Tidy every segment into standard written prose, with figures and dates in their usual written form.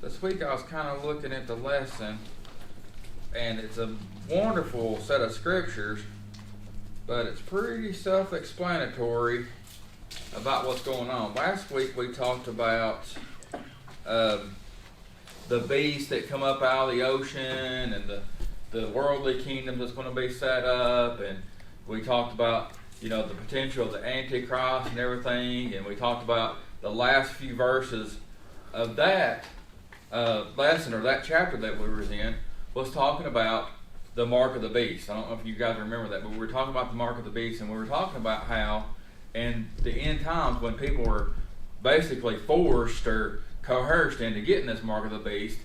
This week I was kind of looking at the lesson, and it's a wonderful set of scriptures, but it's pretty self-explanatory about what's going on. Last week we talked about the beasts that come up out of the ocean and the worldly kingdom that's going to be set up, and we talked about the potential of the Antichrist and everything, and we talked about the last few verses of that lesson, or that chapter that we were in, was talking about the mark of the beast. I don't know if you guys remember that, but we were talking about the mark of the beast, and we were talking about how in the end times, when people were basically forced or coerced into getting this mark of the beast,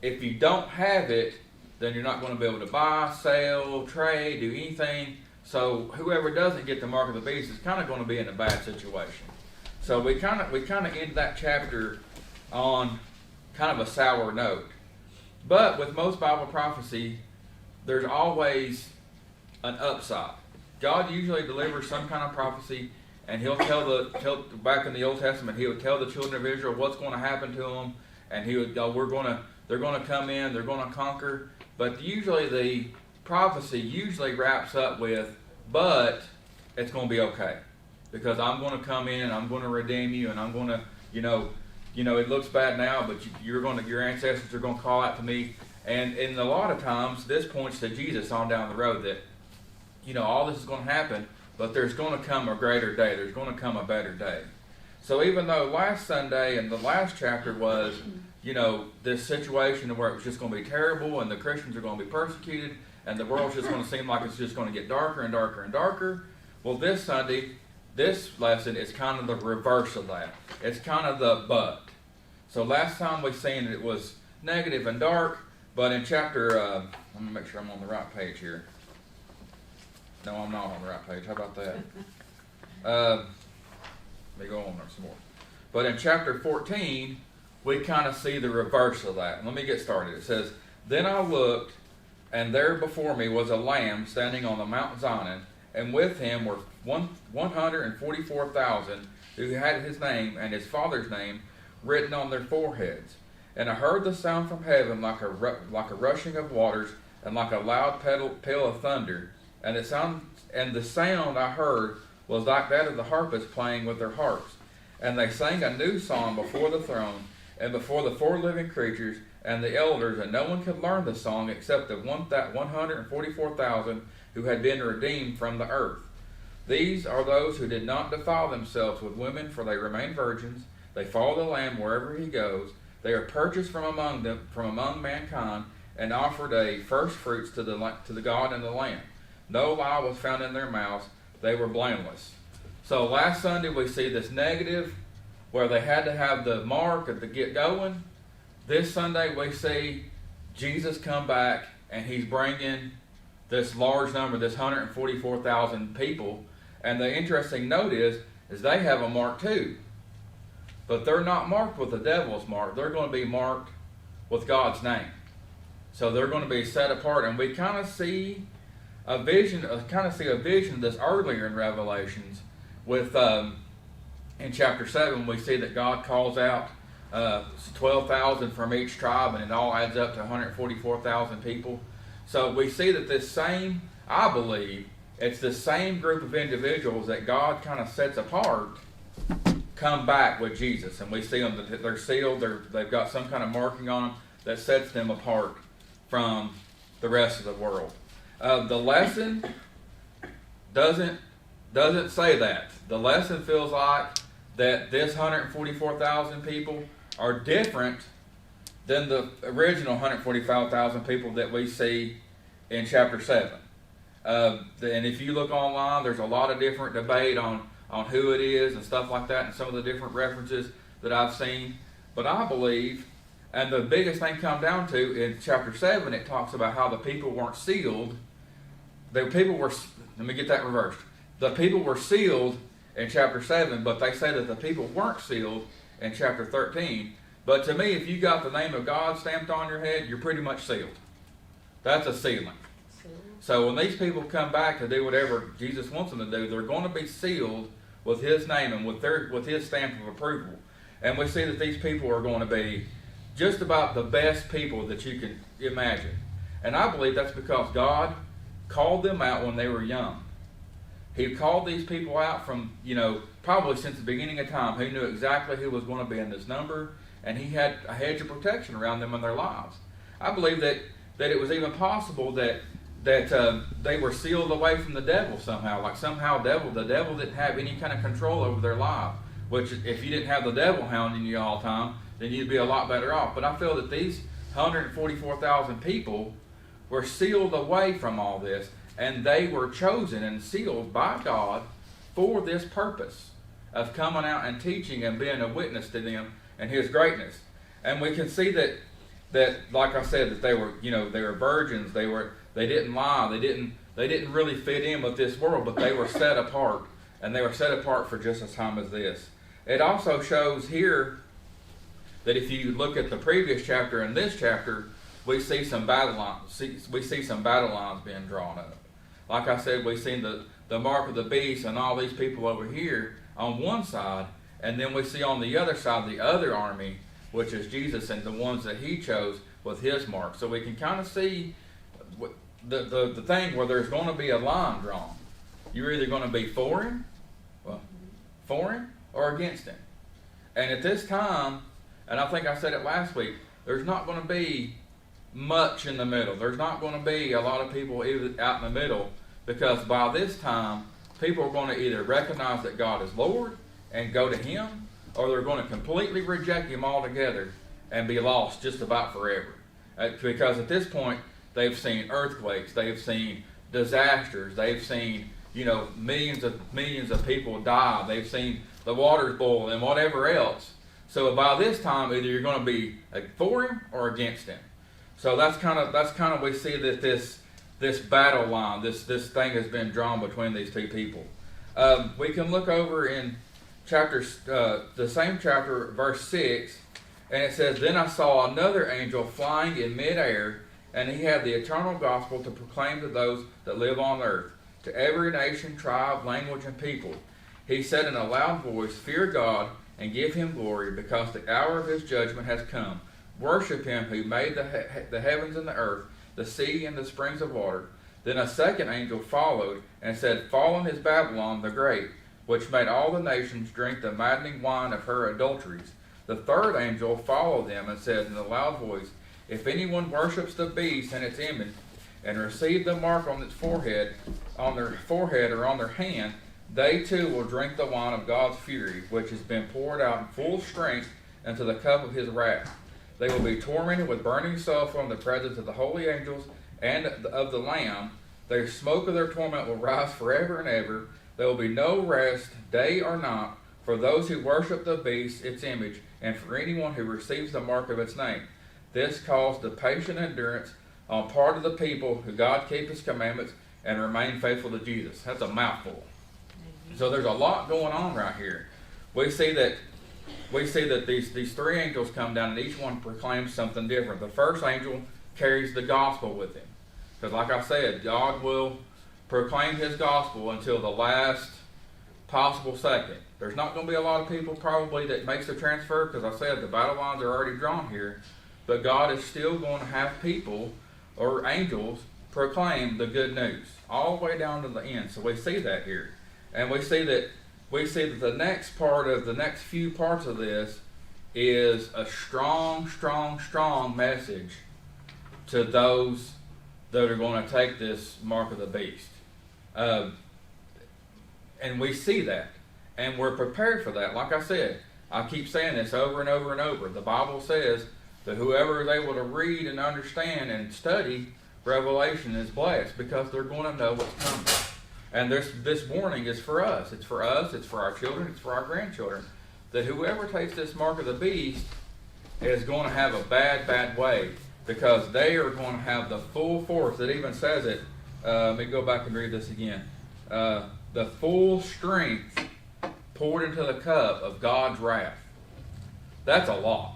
if you don't have it, then you're not going to be able to buy, sell, trade, do anything. So whoever doesn't get the mark of the beast is kind of going to be in a bad situation. So we kind of end that chapter on kind of a sour note. But with most Bible prophecy, there's always an upside. God usually delivers some kind of prophecy, and He'll tell back in the Old Testament, He would tell the children of Israel what's going to happen to them, and He would go, they're going to come in, they're going to conquer. But usually the prophecy wraps up with, but it's going to be okay, because I'm going to come in and I'm going to redeem you, and I'm going to, it looks bad now, but your ancestors are going to call out to me. And a lot of times, this points to Jesus on down the road that, all this is going to happen, but there's going to come a greater day. There's going to come a better day. So even though last Sunday and the last chapter was, this situation where it was just going to be terrible and the Christians are going to be persecuted and the world's just going to seem like it's just going to get darker and darker and darker, well, this Sunday, this lesson is kind of the reverse of that. It's kind of the but. So last time we seen it was negative and dark, but in chapter, let me make sure I'm on the right page here. No, I'm not on the right page. How about that? Let me go on there some more. But in chapter 14, we kind of see the reverse of that. Let me get started. It says, "Then I looked, and there before me was a Lamb standing on the Mount Zion, and with him were 144,000 who had his name and his father's name written on their foreheads. And I heard the sound from heaven like a rushing of waters, and like a loud peal of thunder. And the sound I heard was like that of the harpists playing with their harps. And they sang a new song before the throne, and before the four living creatures and the elders, and no one could learn the song except the 144,000 who had been redeemed from the earth. These are those who did not defile themselves with women, for they remain virgins. They follow the Lamb wherever he goes. They are purchased from among mankind, and offered a first fruits to the God and the Lamb. No lie was found in their mouths. They were blameless." So last Sunday we see this negative, where they had to have the mark at the get going. This Sunday we see Jesus come back, and he's bringing this large number, this 144,000 people. And the interesting note is they have a mark too. But they're not marked with the devil's mark. They're going to be marked with God's name. So they're going to be set apart. And we kind of see a vision of this earlier in Revelations with in chapter 7 we see that God calls out 12,000 from each tribe, and it all adds up to 144,000 people. So we see that I believe it's the same group of individuals that God kind of sets apart come back with Jesus. And we see them that they're sealed, they've got some kind of marking on them that sets them apart from the rest of the world. The lesson doesn't say that. The lesson feels like that this 144,000 people are different than the original 145,000 people that we see in chapter 7. And if you look online, there's a lot of different debate on who it is and stuff like that, and some of the different references that I've seen. But I believe, and the biggest thing come down to in chapter 7, it talks about how the people weren't sealed. Let me get that reversed. The people were sealed in chapter 7, but they say that the people weren't sealed in chapter 13. But to me, if you got the name of God stamped on your head, you're pretty much sealed. That's a sealing. So when these people come back to do whatever Jesus wants them to do, they're going to be sealed with his name and with his stamp of approval. And we see that these people are going to be just about the best people that you can imagine. And I believe that's because God called them out when they were young. He called these people out from, probably since the beginning of time. He knew exactly who was going to be in this number, and he had a hedge of protection around them in their lives. I believe that it was even possible that they were sealed away from the devil somehow. Like somehow the devil didn't have any kind of control over their life. Which, if you didn't have the devil hounding you all the time, then you'd be a lot better off. But I feel that these 144,000 people were sealed away from all this, and they were chosen and sealed by God for this purpose of coming out and teaching and being a witness to them and His greatness. And we can see that like I said, that they were virgins. They didn't lie. They didn't really fit in with this world, but they were set apart, and they were set apart for just a time as this. It also shows here that if you look at the previous chapter and this chapter, we see some battle lines. We see some battle lines being drawn up. Like I said, we've seen the mark of the beast and all these people over here on one side, and then we see on the other side the other army, which is Jesus and the ones that He chose with His mark. So we can kind of see the thing where there's going to be a line drawn. You're either going to be for Him or against Him. And at this time, and I think I said it last week, there's not going to be much in the middle. There's not going to be a lot of people out in the middle, because by this time, people are going to either recognize that God is Lord and go to Him, or they're going to completely reject Him altogether and be lost just about forever. Because at this point, they've seen earthquakes, they've seen disasters, they've seen millions of people die, they've seen the waters boil and whatever else. So by this time, either you're going to be for Him or against Him. So that's kind of we see that this battle line, this thing has been drawn between these two people. We can look over in the same chapter, verse 6, and it says, "Then I saw another angel flying in midair, and he had the eternal gospel to proclaim to those that live on earth, to every nation, tribe, language, and people. He said in a loud voice, 'Fear God and give Him glory, because the hour of His judgment has come. Worship Him who made the heavens and the earth, the sea and the springs of water.' Then a second angel followed and said, 'Fallen is Babylon the Great, which made all the nations drink the maddening wine of her adulteries.' The third angel followed them and said in a loud voice, 'If anyone worships the beast and its image, and receive the mark on its forehead, or on their hand, they too will drink the wine of God's fury, which has been poured out in full strength into the cup of His wrath. They will be tormented with burning sulfur in the presence of the holy angels and of the Lamb. The smoke of their torment will rise forever and ever. There will be no rest, day or night, for those who worship the beast, its image, and for anyone who receives the mark of its name. This caused the patient endurance on part of the people who God keep His commandments and remain faithful to Jesus.'" That's a mouthful. So there's a lot going on right here. We see that these three angels come down, and each one proclaims something different. The first angel carries the gospel with him, because like I said, God will proclaim His gospel until the last possible second. There's not going to be a lot of people probably that makes the transfer, because I said the battle lines are already drawn here, but God is still going to have people or angels proclaim the good news all the way down to the end. So we see that here, and we see that the next few parts of this is a strong message to those that are going to take this mark of the beast. And we see that, and we're prepared for that. Like I said, I keep saying this over and over and over. The Bible says that whoever is able to read and understand and study Revelation is blessed, because they're going to know what's coming. And this warning is for us. It's for us, it's for our children, it's for our grandchildren, that whoever takes this mark of the beast is going to have a bad way, because they are going to have the full force. It even says it. Let me go back and read this again. The full strength poured into the cup of God's wrath. That's a lot.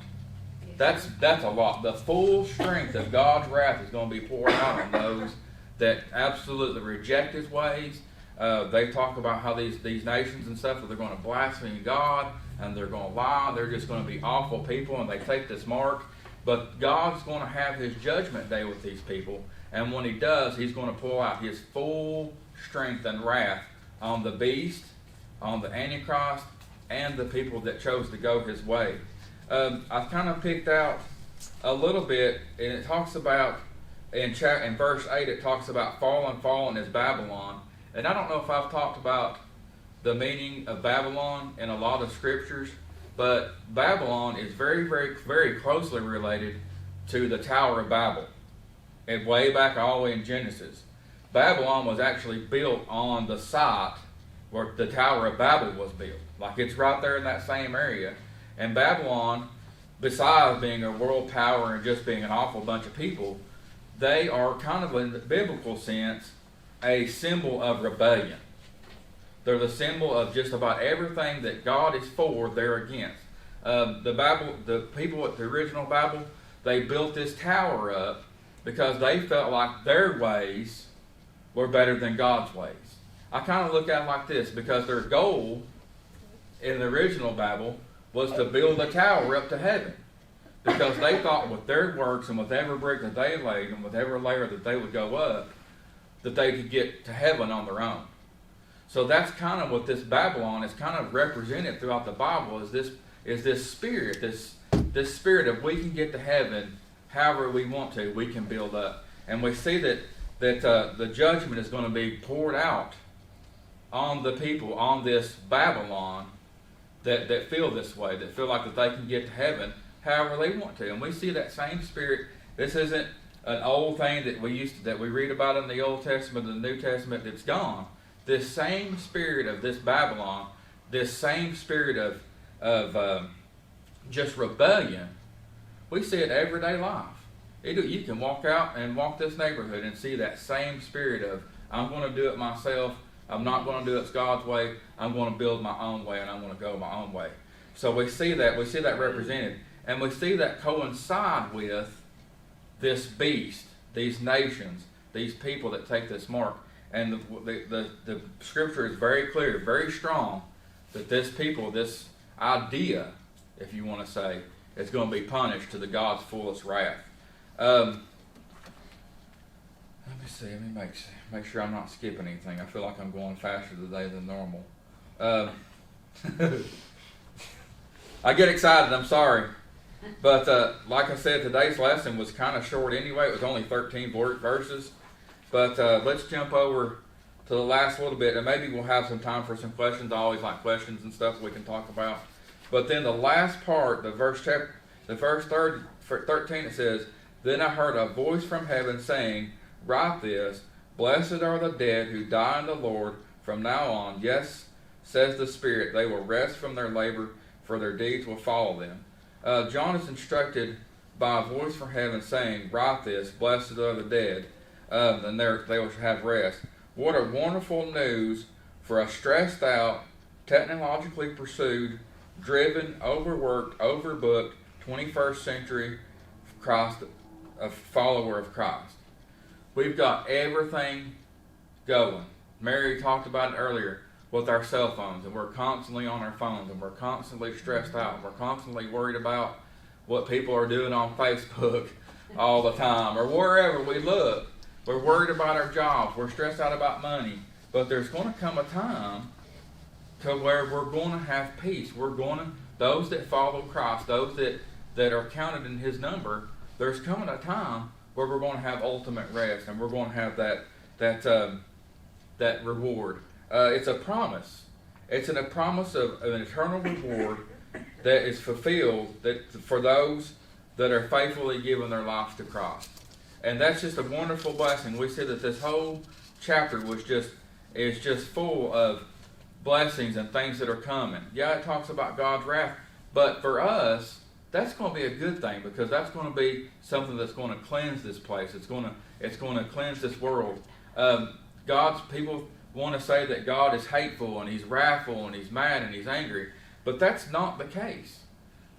That's a lot. The full strength of God's wrath is going to be poured out on those that absolutely reject His ways. They talk about how these nations and stuff, that they're going to blaspheme God and they're going to lie. They're just going to be awful people, and they take this mark But God's going to have his judgment day with these people. And when he does, he's going to pull out his full strength and wrath on the beast, on the Antichrist, and the people that chose to go his way. I've kind of picked out a little bit, and it talks about, in verse 8, it talks about fallen is Babylon. And I don't know if I've talked about the meaning of Babylon in a lot of scriptures, but Babylon is very, very, very closely related to the Tower of Babel. And way back all the way in Genesis. Babylon was actually built on the site where the Tower of Babel was built. Like, it's right there in that same area. And Babylon, besides being a world power and just being an awful bunch of people, they are kind of, in the biblical sense, a symbol of rebellion. They're the symbol of just about everything that God is for, they're against. The people at the original Babel, they built this tower up because they felt like their ways were better than God's ways. I kind of look at it like this, because their goal in the original Babel was to build a tower up to heaven. Because they thought with their works and with every brick that they laid and with every layer that they would go up, that they could get to heaven on their own. So that's kind of what this Babylon is kind of represented throughout the Bible, is this spirit, this spirit of we can get to heaven however we want to, we can build up. And we see that the judgment is going to be poured out on the people, on this Babylon that feel this way, that feel like that they can get to heaven however they want to. And we see that same spirit. This isn't an old thing that we read about in the Old Testament and the New Testament that's gone. This same spirit of this Babylon, this same spirit of just rebellion, we see it everyday life. You can walk out and walk this neighborhood and see that same spirit of, I'm going to do it myself. I'm not going to do it God's way. I'm going to build my own way, and I'm going to go my own way. So we see that represented. And we see that coincide with this beast, these nations, these people that take this mark. And the scripture is very clear, very strong, that this people, this idea, if you want to say, is going to be punished to the God's fullest wrath. Let me see. Let me make sure I'm not skipping anything. I feel like I'm going faster today than normal. I get excited. I'm sorry. But like I said, today's lesson was kind of short anyway. It was only 13 verses. But let's jump over to the last little bit, and maybe we'll have some time for some questions. I always like questions and stuff we can talk about. But then the last part, the verse 13, it says, "Then I heard a voice from heaven saying, write this, blessed are the dead who die in the Lord from now on. Yes, says the Spirit, they will rest from their labor, for their deeds will follow them." John is instructed by a voice from heaven saying, write this, blessed are the dead, and they will have rest. What a wonderful news for a stressed out, technologically pursued, driven, overworked, overbooked 21st century a follower of Christ. We've got everything going. Mary talked about it earlier with our cell phones, and we're constantly on our phones, and we're constantly stressed out, and we're constantly worried about what people are doing on Facebook all the time, or wherever we look. We're worried about our jobs. We're stressed out about money. But there's going to come a time to where we're going to have peace. Those that follow Christ, those that are counted in His number, there's coming a time where we're going to have ultimate rest, and we're going to have that reward. It's a promise. It's a promise of an eternal reward that is fulfilled for those that are faithfully giving their lives to Christ. And that's just a wonderful blessing. We see that this whole chapter is just full of blessings and things that are coming. Yeah, it talks about God's wrath, but for us, that's going to be a good thing, because that's going to be something that's going to cleanse this place. It's going to cleanse this world. God's people want to say that God is hateful and He's wrathful and He's mad and He's angry, but that's not the case.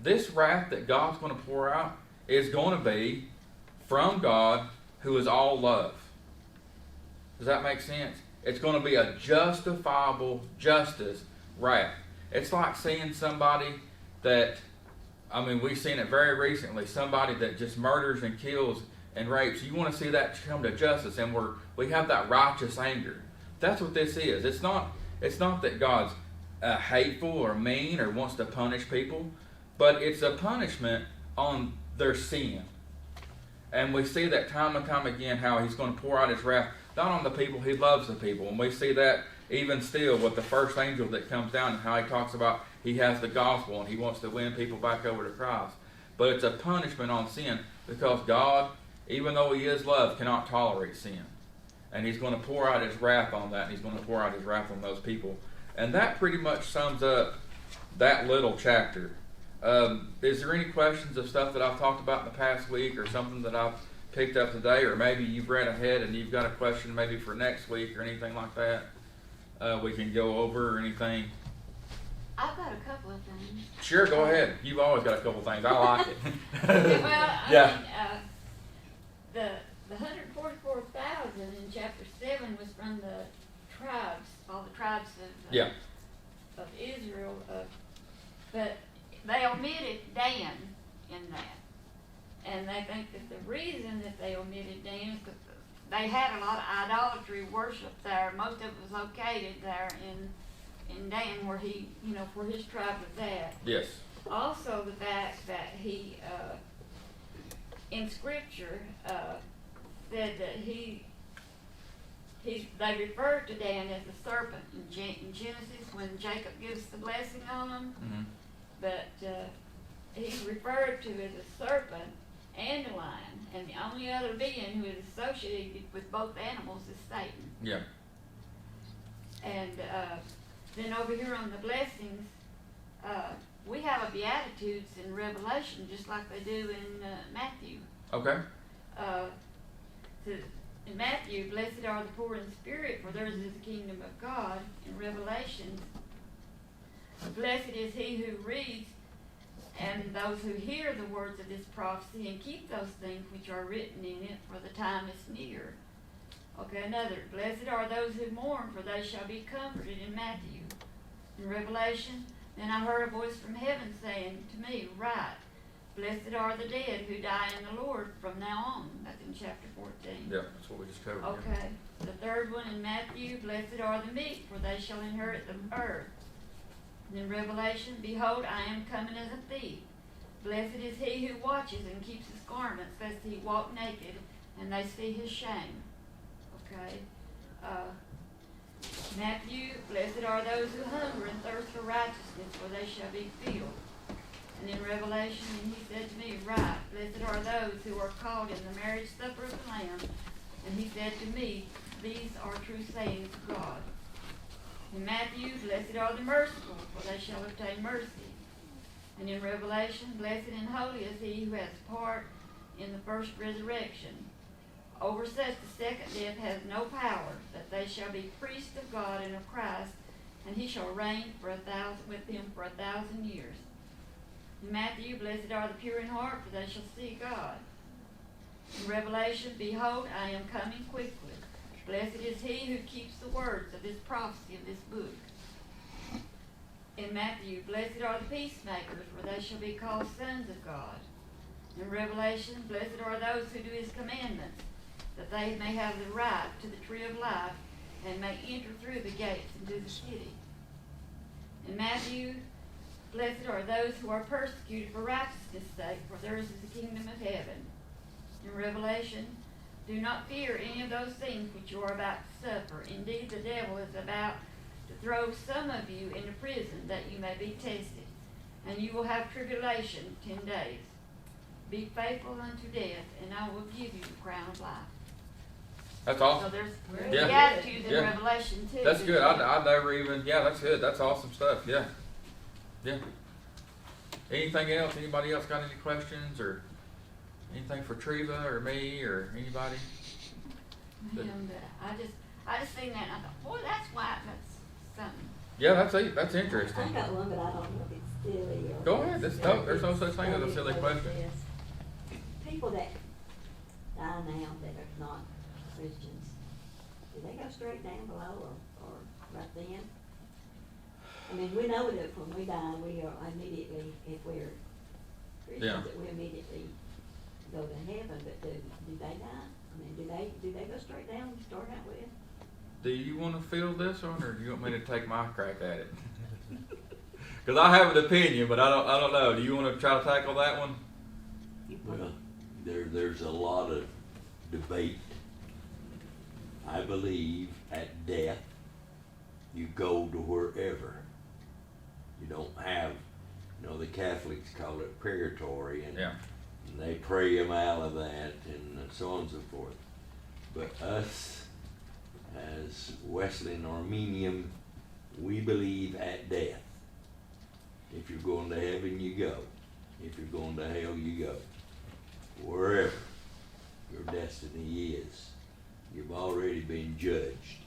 This wrath that God's going to pour out is going to be from God, who is all love. Does that make sense? It's going to be a justifiable justice wrath. It's like seeing somebody that I mean, we've seen it very recently. Somebody that just murders and kills and rapes. You want to see that come to justice, and we have that righteous anger. That's what this is. It's not that God's hateful or mean or wants to punish people, but it's a punishment on their sin. And we see that time and time again how He's going to pour out His wrath not on the people. He loves the people, and we see that even still with the first angel that comes down and how He talks about He has the gospel and He wants to win people back over to Christ. But it's a punishment on sin because God, even though He is love, cannot tolerate sin. And He's going to pour out His wrath on that, and He's going to pour out His wrath on those people. And that pretty much sums up that little chapter. Is there any questions of stuff that I've talked about in the past week or something that I've picked up today? Or maybe you've read ahead and you've got a question maybe for next week or anything like that we can go over or anything? I've got a couple of things. Sure, go ahead. You've always got a couple of things. I like it. Well, yeah. The 144,000 in chapter 7 was from the tribes, all the tribes of Israel. But they omitted Dan in that. And they think that the reason that they omitted Dan is because they had a lot of idolatry worship there. Most of it was located there in Dan, where he, where his tribe was at. Yes. Also, the fact that he, in Scripture, said that they referred to Dan as the serpent in Genesis when Jacob gives the blessing on him. Mm-hmm. But he's referred to as a serpent and a lion, and the only other being who is associated with both animals is Satan. Yeah. And then over here on the blessings, we have a Beatitudes in Revelation, just like they do in Matthew. Okay. In Matthew, blessed are the poor in spirit, for theirs is the kingdom of God. In Revelation, blessed is he who reads and those who hear the words of this prophecy and keep those things which are written in it, for the time is near. Okay, another. Blessed are those who mourn, for they shall be comforted, in Matthew. In Revelation, then I heard a voice from heaven saying to me, Write, blessed are the dead who die in the Lord from now on. That's in chapter 14. Yeah, that's what we just covered. Okay. Yeah. The third one in Matthew, blessed are the meek, for they shall inherit the earth. And in Revelation, behold, I am coming as a thief. Blessed is he who watches and keeps his garments, lest he walk naked, and they see his shame. Okay. Matthew, blessed are those who hunger and thirst for righteousness, for they shall be filled. And in Revelation, and he said to me, Write, blessed are those who are called in the marriage supper of the Lamb. And he said to me, These are true sayings of God. In Matthew, blessed are the merciful, for they shall obtain mercy. And in Revelation, blessed and holy is he who has part in the first resurrection. Over such the second death has no power, but they shall be priests of God and of Christ, and he shall reign with him for 1,000 years. In Matthew, blessed are the pure in heart, for they shall see God. In Revelation, behold, I am coming quickly. Blessed is he who keeps the words of this prophecy of this book. In Matthew, blessed are the peacemakers, for they shall be called sons of God. In Revelation, blessed are those who do his commandments, that they may have the right to the tree of life, and may enter through the gates into the city. In Matthew, blessed are those who are persecuted for righteousness' sake, for theirs is the kingdom of heaven. In Revelation, do not fear any of those things which you are about to suffer. Indeed, the devil is about to throw some of you into prison, that you may be tested, and you will have tribulation 10 days. Be faithful unto death, and I will give you the crown of life. That's awesome. So there's Yeah. Beatitudes in Yeah. Revelation too. That's good. I never even, that's good. That's awesome stuff. Yeah. Yeah. Anything else? Anybody else got any questions or anything for Treva or me or anybody? And I just seen that and I thought, boy, that's something. Yeah, that's interesting. I got one, but I don't know if it's silly or. Go ahead. There's no such thing as a silly question. People that die now that are not Christians, do they go straight down below or right then? I mean, we know that when we die, we are immediately, if we're Christians that we immediately go to heaven, but do they not? I mean, do they go straight down to start out with? Do you want to field this one, or do you want me to take my crack at it? Because I have an opinion, but I don't know. Do you want to try to tackle that one? Well, there's a lot of debate. I believe at death, you go to wherever. You don't have, the Catholics call it purgatory, and they pray them out of that, and so on and so forth. But us, as Wesleyan Armenian, we believe at death. If you're going to heaven, you go. If you're going to hell, you go. Wherever your destiny is, you've already been judged.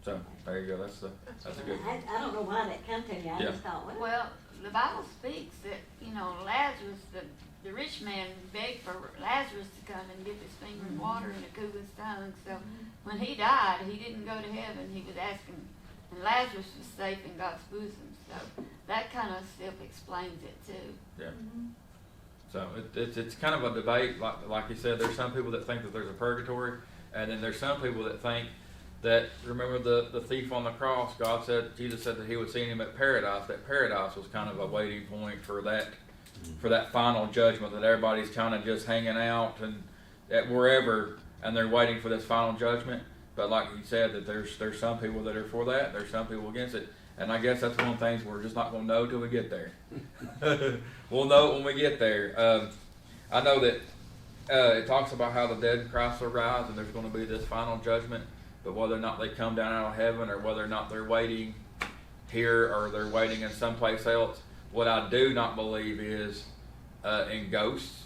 So there you go. That's a good. I don't know why that come to me. I just thought, Well, the Bible speaks that, Lazarus, the rich man begged for Lazarus to come and dip his finger in water and it cooled his tongue. So when he died, he didn't go to heaven. He was asking, and Lazarus was safe in God's bosom. So that kind of self-explains it too. Yeah. So it's kind of a debate. Like you said, there's some people that think that there's a purgatory, and then there's some people that think that, remember the thief on the cross, Jesus said that he would see him at paradise. That paradise was kind of a waiting point for that final judgment, that everybody's kind of just hanging out and at wherever, and they're waiting for this final judgment. But like you said, that there's some people that are for that, there's some people against it. And I guess that's one of the things we're just not going to know till we get there. We'll know it when we get there. I know that it talks about how the dead in Christ will rise, and there's going to be this final judgment. But whether or not they come down out of heaven, or whether or not they're waiting here, or they're waiting in someplace else, what I do not believe is in ghosts.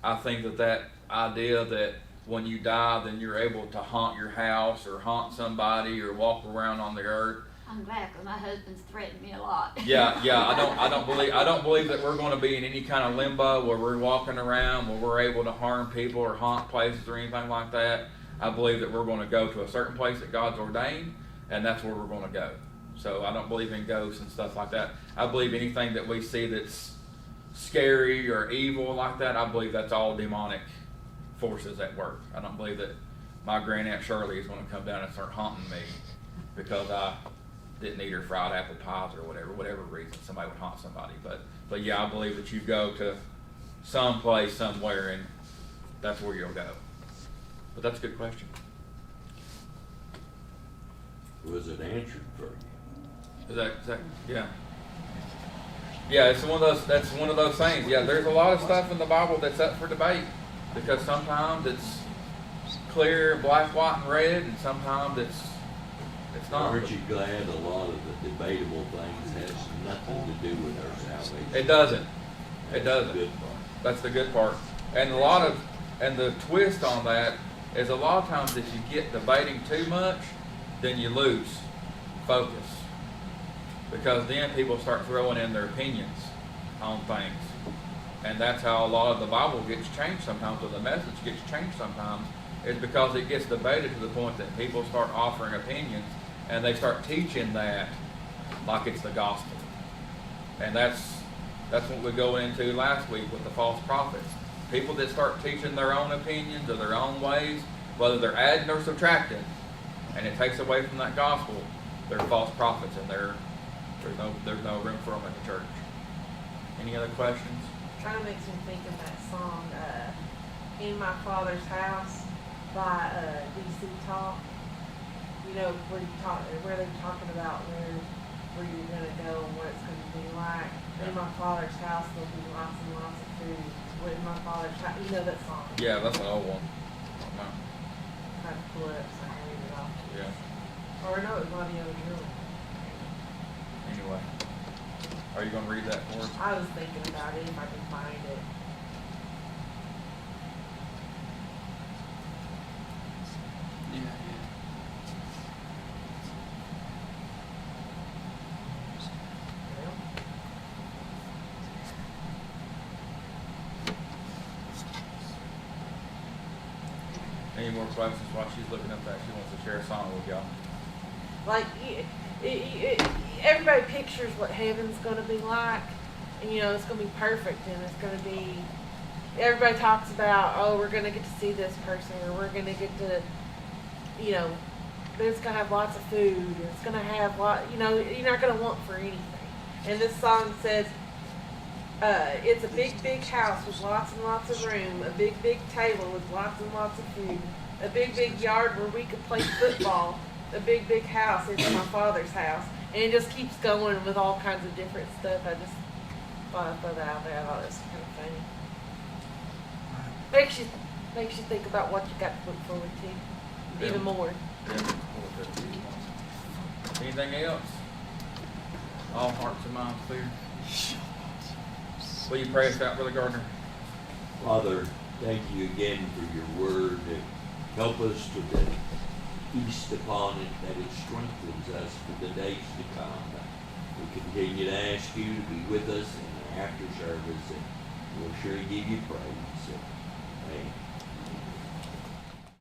I think that idea that when you die, then you're able to haunt your house, or haunt somebody, or walk around on the earth. I'm glad, because my husband's threatened me a lot. Yeah. I don't believe that we're going to be in any kind of limbo where we're walking around, where we're able to harm people or haunt places or anything like that. I believe that we're going to go to a certain place that God's ordained, and that's where we're going to go. So I don't believe in ghosts and stuff like that. I believe anything that we see that's scary or evil like that, I believe that's all demonic forces at work. I don't believe that my Grand Aunt Shirley is going to come down and start haunting me because I didn't eat her fried apple pies or whatever reason somebody would haunt somebody. But yeah, I believe that you go to some place somewhere, and that's where you'll go. But that's a good question. Was it answered for you? Is that yeah. Yeah, it's that's one of those things. Yeah, there's a lot of stuff in the Bible that's up for debate, because sometimes it's clear, black, white, and red, and sometimes it's not. Aren't you glad a lot of the debatable things has nothing to do with our salvation? It doesn't. It doesn't. That's the good part. That's the good part. And the twist on that is a lot of times if you get debating too much, then you lose focus. Because then people start throwing in their opinions on things. And that's how a lot of the Bible gets changed sometimes, or the message gets changed sometimes, is because it gets debated to the point that people start offering opinions, and they start teaching that like it's the gospel. And that's what we go into last week with the false prophets. People that start teaching their own opinions or their own ways, whether they're adding or subtracting, and it takes away from that gospel, they're false prophets, and there's no room for them in the church. Any other questions? Kind of makes me think of that song, "In My Father's House" by DC Talk. You know, where they're talking about where you're gonna go and what it's gonna be like. Yeah. In my Father's house there'll be lots and lots of food. In my Father's house, you know that song. Yeah, that's an old one. No. Kind of pull it up so I can read it off. Yeah. Or no, it was one of the other girls. Anyway, are you going to read that for us? I was thinking about it if I can find it. Any more questions while she's looking up that? She wants to share a song with y'all. Like, everybody pictures what heaven's going to be like, you know, it's gonna be perfect, and it's gonna be. Everybody talks about, oh, we're gonna get to see this person, or we're gonna get to, you know, it's gonna have lots of food. It's gonna have you know, you're not gonna want for anything. And this song says, it's a big, big house with lots and lots of room, a big, big table with lots and lots of food, a big, big yard where we could play football, a big, big house. It's my father's house. And it just keeps going with all kinds of different stuff. I just thought I'd throw that out there. I thought it was kind of funny. Makes you think about what you got to look forward to, even more. Anything else? All hearts and minds clear. Will you pray us out, Brother Gardner? Father, thank you again for your word. Help us to feast upon it, that it strengthens us for the days to come. We continue to ask you to be with us in the after service, and we'll sure give you praise.